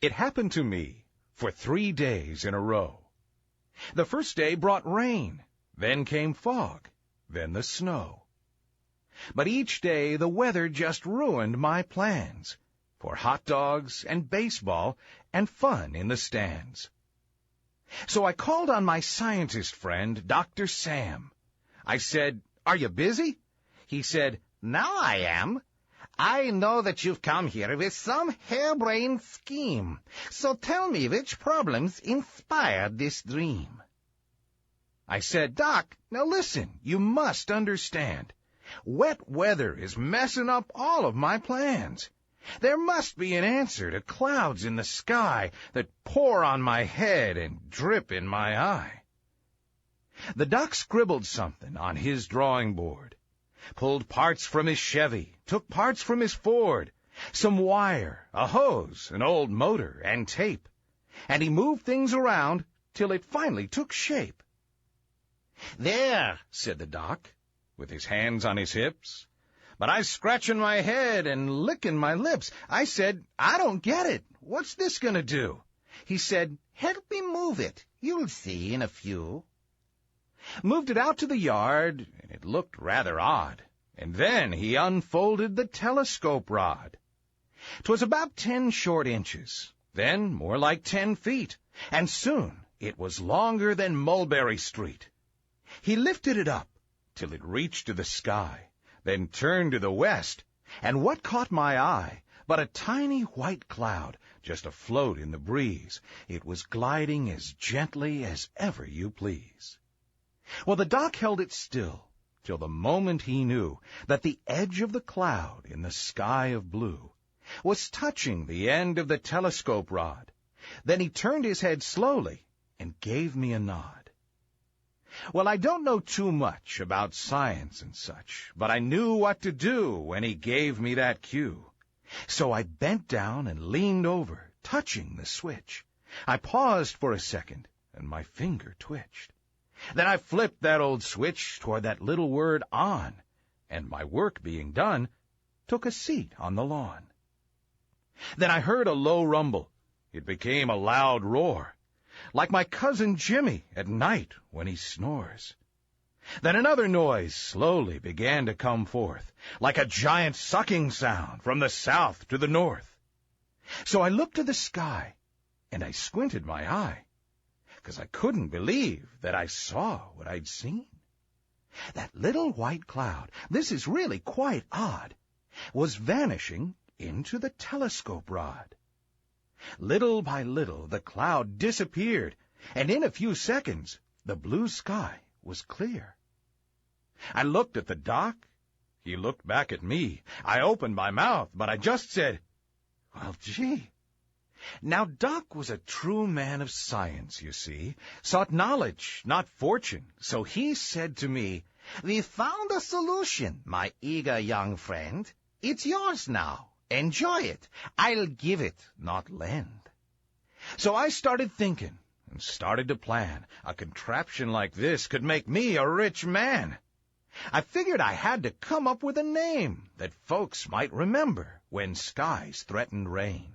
It happened to me for 3 days in a row. The first day brought rain, then came fog, then the snow. But each day the weather just ruined my plans for hot dogs and baseball and fun in the stands. So I called on my scientist friend, Dr. Sam. I said, "Are you busy?" He said, "Now I am. I know that you've come here with some harebrained scheme. So tell me which problems inspired this dream." I said, "Doc, now listen, you must understand. Wet weather is messing up all of my plans. There must be an answer to clouds in the sky that pour on my head and drip in my eye." The doc scribbled something on his drawing board, pulled parts from his Chevy, took parts from his Ford, some wire, a hose, an old motor, and tape, and he moved things around till it finally took shape. "There," said the doc, with his hands on his hips. But I was scratching my head and licking my lips. I said, "I don't get it. What's this going to do?" He said, "Help me move it. You'll see in a few." Moved it out to the yard, and it looked rather odd. And then he unfolded the telescope rod. 'Twas about 10 short inches, then more like 10 feet, and soon it was longer than Mulberry Street. He lifted it up till it reached to the sky, then turned to the west, and what caught my eye but a tiny white cloud just afloat in the breeze. It was gliding as gently as ever you please. Well, the doc held it still till the moment he knew that the edge of the cloud in the sky of blue was touching the end of the telescope rod. Then he turned his head slowly and gave me a nod. Well, I don't know too much about science and such, but I knew what to do when he gave me that cue. So I bent down and leaned over, touching the switch. I paused for a second, and my finger twitched. Then I flipped that old switch toward that little word "on," and my work being done, took a seat on the lawn. Then I heard a low rumble. It became a loud roar, like my cousin Jimmy at night when he snores. Then another noise slowly began to come forth, like a giant sucking sound from the south to the north. So I looked to the sky, and I squinted my eye, 'cause I couldn't believe that I saw what I'd seen. That little white cloud, this is really quite odd, was vanishing into the telescope rod. Little by little, the cloud disappeared, and in a few seconds, the blue sky was clear. I looked at the doc. He looked back at me. I opened my mouth, but I just said, "Well, gee." Now, Doc was a true man of science, you see, sought knowledge, not fortune. So he said to me, "We found a solution, my eager young friend. It's yours now. Enjoy it. I'll give it, not lend." So I started thinking and started to plan. A contraption like this could make me a rich man. I figured I had to come up with a name that folks might remember when skies threatened rain.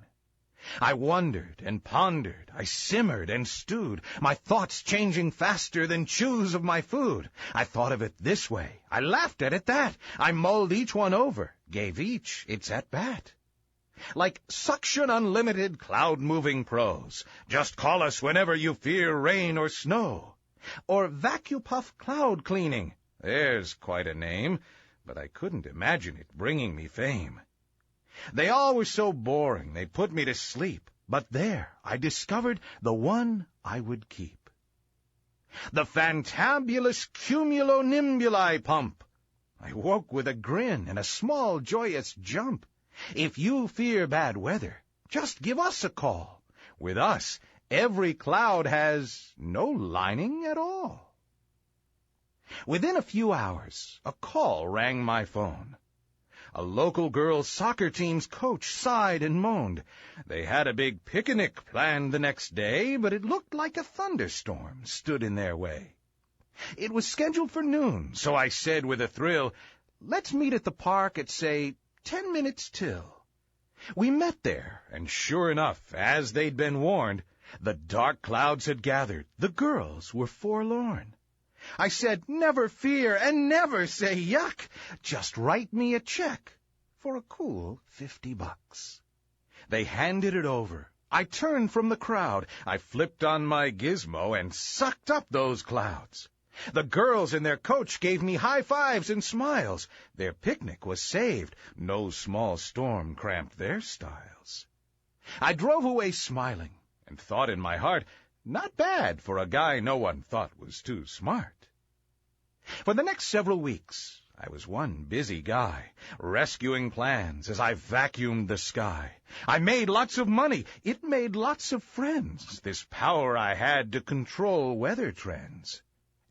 I wondered and pondered, I simmered and stewed, my thoughts changing faster than chews of my food. I thought of it this way, I laughed at it that, I mulled each one over, gave each its at-bat. Like Suction Unlimited Cloud-Moving Pros, just call us whenever you fear rain or snow. Or Vacupuff Cloud Cleaning, there's quite a name, but I couldn't imagine it bringing me fame. They all were so boring, they put me to sleep. But there, I discovered the one I would keep. The Fantabulous Cumulo Nimbuli Pump. I woke with a grin and a small joyous jump. If you fear bad weather, just give us a call. With us, every cloud has no lining at all. Within a few hours, a call rang my phone. A local girls' soccer team's coach sighed and moaned. They had a big picnic planned the next day, but it looked like a thunderstorm stood in their way. It was scheduled for noon, so I said with a thrill, "Let's meet at the park at, say, 10 minutes till." We met there, and sure enough, as they'd been warned, the dark clouds had gathered. The girls were forlorn. I said, never fear and never say yuck. Just write me a check for a cool $50. They handed it over. I turned from the crowd. I flipped on my gizmo and sucked up those clouds. The girls in their coach gave me high fives and smiles. Their picnic was saved. No small storm cramped their styles. I drove away smiling and thought in my heart, not bad for a guy no one thought was too smart. For the next several weeks, I was one busy guy, rescuing plans as I vacuumed the sky. I made lots of money. It made lots of friends, this power I had to control weather trends.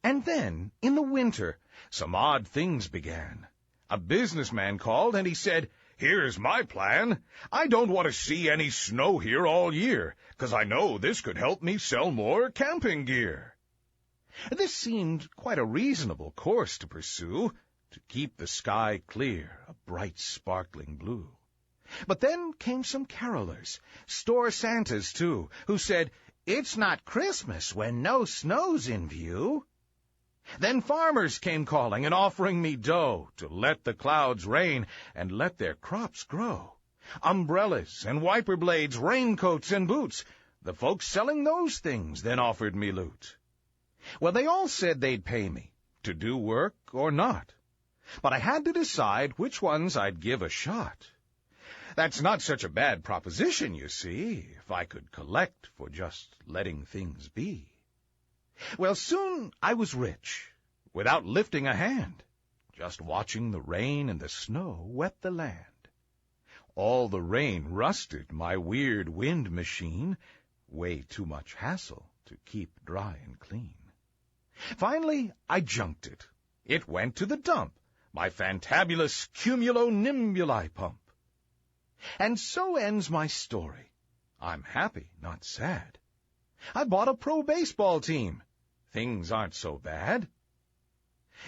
And then, in the winter, some odd things began. A businessman called and he said, "Here's my plan. I don't want to see any snow here all year, 'cause I know this could help me sell more camping gear." This seemed quite a reasonable course to pursue, to keep the sky clear, a bright sparkling blue. But then came some carolers, store Santas too, who said, "It's not Christmas when no snow's in view." Then farmers came calling and offering me dough to let the clouds rain and let their crops grow. Umbrellas and wiper blades, raincoats and boots. The folks selling those things then offered me loot. Well, they all said they'd pay me to do work or not, but I had to decide which ones I'd give a shot. That's not such a bad proposition, you see, if I could collect for just letting things be. Well, soon I was rich, without lifting a hand, just watching the rain and the snow wet the land. All the rain rusted my weird wind machine, way too much hassle to keep dry and clean. Finally, I junked it. It went to the dump, my Fantabulous Cumulo Nimbuli pump. And so ends my story. I'm happy, not sad. I bought a pro baseball team. Things aren't so bad.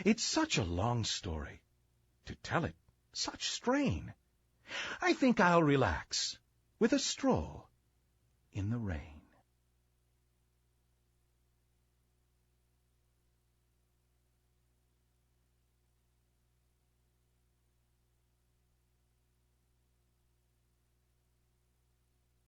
It's such a long story. To tell it, such strain. I think I'll relax with a stroll in the rain.